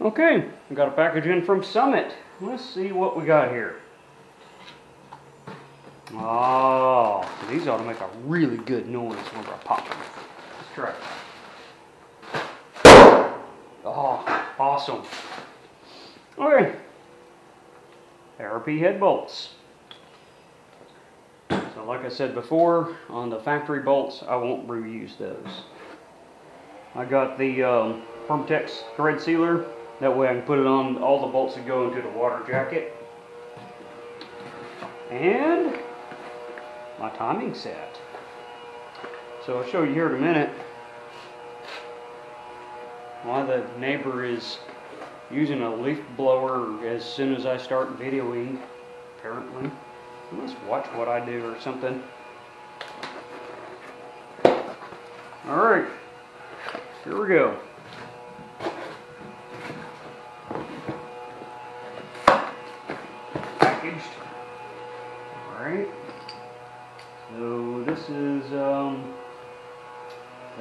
Okay, we got a package in from Summit. Let's see what we got here. Oh, these ought to make a really good noise whenever I pop them. Let's try it. Oh, awesome. Okay. RP head bolts. So like I said before, on the factory bolts, I won't reuse those. I got the Permatex thread sealer. That way I can put it on all the bolts that go into the water jacket. And my timing set. So I'll show you here in a minute why the neighbor is using a leaf blower as soon as I start videoing, apparently. He must watch what I do or something. Alright, here we go. Packaged. Alright. So this is got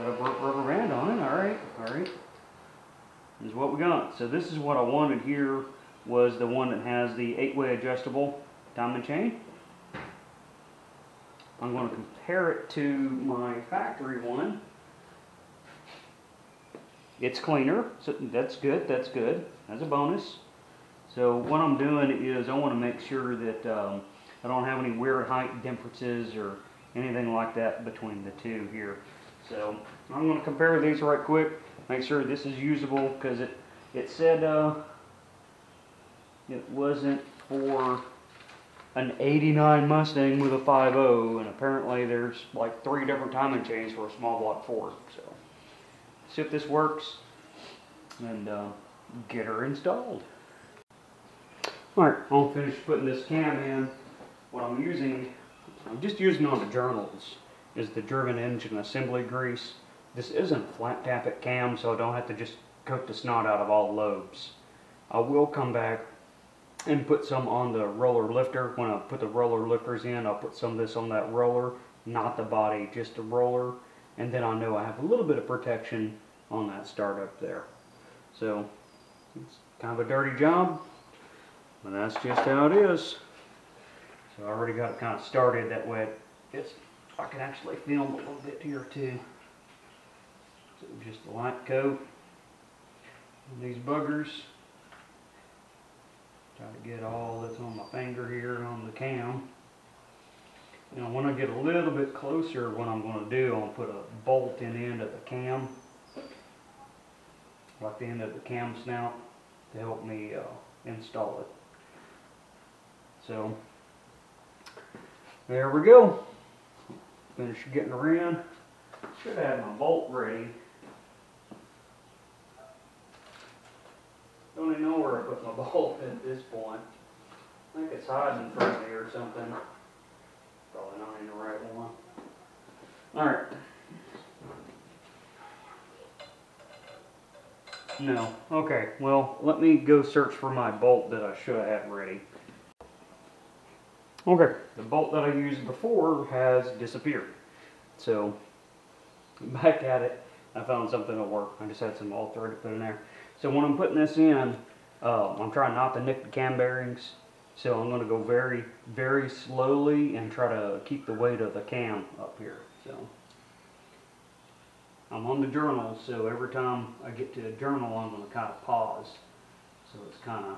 a rubber band on it. Alright, alright. This is what we got. So this is what I wanted here, was the one that has the 8-way adjustable diamond chain. I'm going to compare it to my factory one. It's cleaner, so that's good, that's good. That's a bonus. So what I'm doing is I want to make sure that I don't have any weird height differences or anything like that between the two here. So I'm going to compare these right quick, make sure this is usable, because it said it wasn't for an 89 Mustang with a 5.0, and apparently there's like 3 different timing chains for a small block Ford. So see if this works and get her installed. Alright, I'll finish putting this cam in. What I'm just using on the journals is the driven engine assembly grease. This isn't flat tappet cam, so I don't have to just coat the snot out of all the lobes. I will come back and put some on the roller lifter. When I put the roller lifters in, I'll put some of this on that roller, not the body, just the roller, and then I know I have a little bit of protection on that startup there. So it's kind of a dirty job, but that's just how it is. So I already got it kind of started, that way I can actually film a little bit here too. So just a light coat on these buggers. Try to get all that's on my finger here on the cam. Now when I get a little bit closer, what I'm going to do, I'm going to put a bolt in the end of the cam, like the end of the cam snout, to help me install it. So there we go. Finish getting her in. Should have my bolt ready. Don't even know where I put my bolt at this point. I think it's hiding in front of me or something. Probably not in the right one. Alright. No. Okay, well, let me go search for my bolt that I should have had ready. Okay, the bolt that I used before has disappeared. So, back at it, I found something that worked. I just had some all thread to put in there. So when I'm putting this in, I'm trying not to nick the cam bearings. So I'm going to go very, very slowly and try to keep the weight of the cam up here. So I'm on the journal, so every time I get to a journal, I'm going to kind of pause. So it's kind of...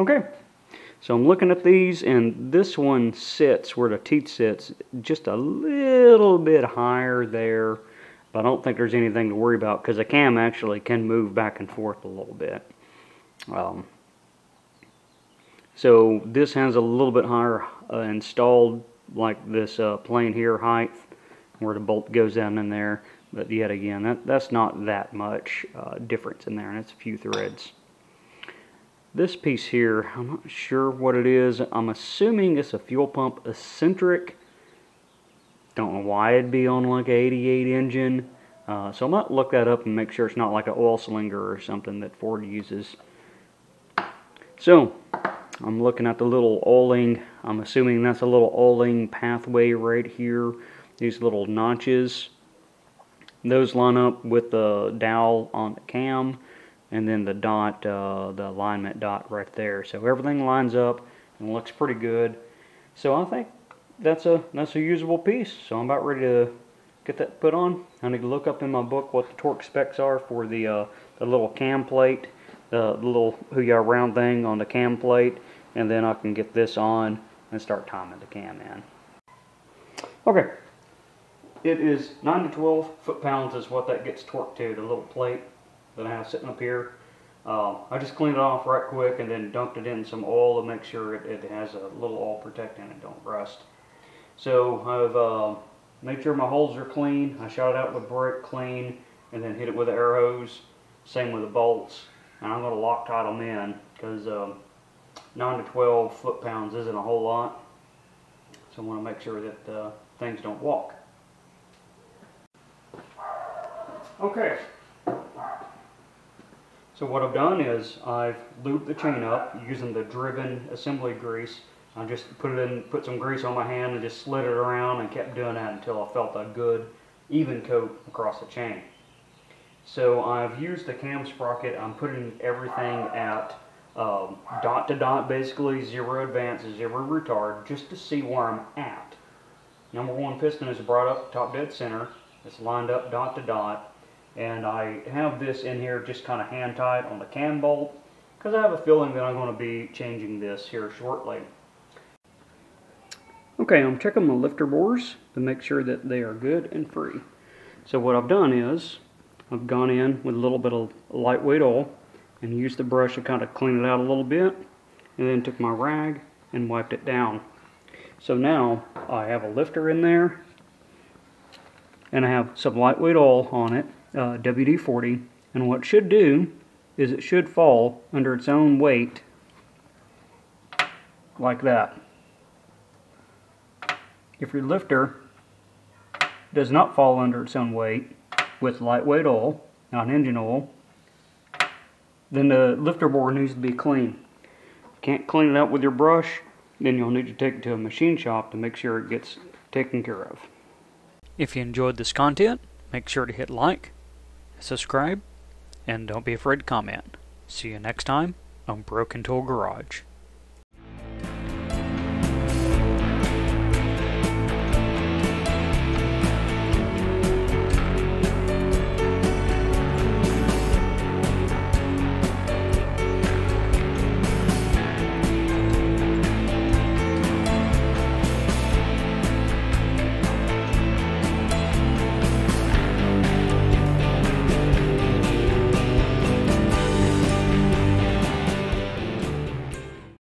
Okay, So I'm looking at these, and this one sits where the teeth sits just a little bit higher there, but I don't think there's anything to worry about because the cam actually can move back and forth a little bit. So this has a little bit higher installed, like this plane here height where the bolt goes down in there, but yet again that's not that much difference in there, and it's a few threads. This piece here, I'm not sure what it is. I'm assuming it's a fuel pump eccentric. Don't know why it'd be on like an 88 engine. So I might look that up and make sure it's not like an oil slinger or something that Ford uses. So I'm looking at the little oiling. I'm assuming that's a little oiling pathway right here. These little notches. Those line up with the dowel on the cam. And then the dot, the alignment dot right there. So everything lines up and looks pretty good. So I think that's a usable piece. So I'm about ready to get that put on. I need to look up in my book what the torque specs are for the little cam plate, the little Hoo-Yah round thing on the cam plate, and then I can get this on and start timing the cam in. Okay, it is 9 to 12 foot-pounds is what that gets torqued to, the little plate that I have sitting up here. I just cleaned it off right quick and then dunked it in some oil to make sure it has a little oil protecting it, don't rust. So I've made sure my holes are clean. I shot it out with brick clean and then hit it with an air hose. Same with the bolts. And I'm going to Loctite them in because 9 to 12 foot-pounds isn't a whole lot. So I want to make sure that things don't walk. Okay. So what I've done is I've lubed the chain up using the driven assembly grease. I just put some grease on my hand and just slid it around and kept doing that until I felt a good even coat across the chain. So I've used the cam sprocket. I'm putting everything at dot to dot, basically zero advance, zero retard, just to see where I'm at. Number one piston is brought up top dead center. It's lined up dot to dot. And I have this in here just kind of hand tight on the cam bolt because I have a feeling that I'm going to be changing this here shortly. Okay, I'm checking my lifter bores to make sure that they are good and free. So what I've done is I've gone in with a little bit of lightweight oil and used the brush to kind of clean it out a little bit, and then took my rag and wiped it down. So now I have a lifter in there and I have some lightweight oil on it. WD-40, and what it should do is it should fall under its own weight like that. If your lifter does not fall under its own weight with lightweight oil, not engine oil, then the lifter bore needs to be clean. If you can't clean it out with your brush, then you'll need to take it to a machine shop to make sure it gets taken care of. If you enjoyed this content, make sure to hit like, subscribe, and don't be afraid to comment. See you next time on Broken Tool Garage.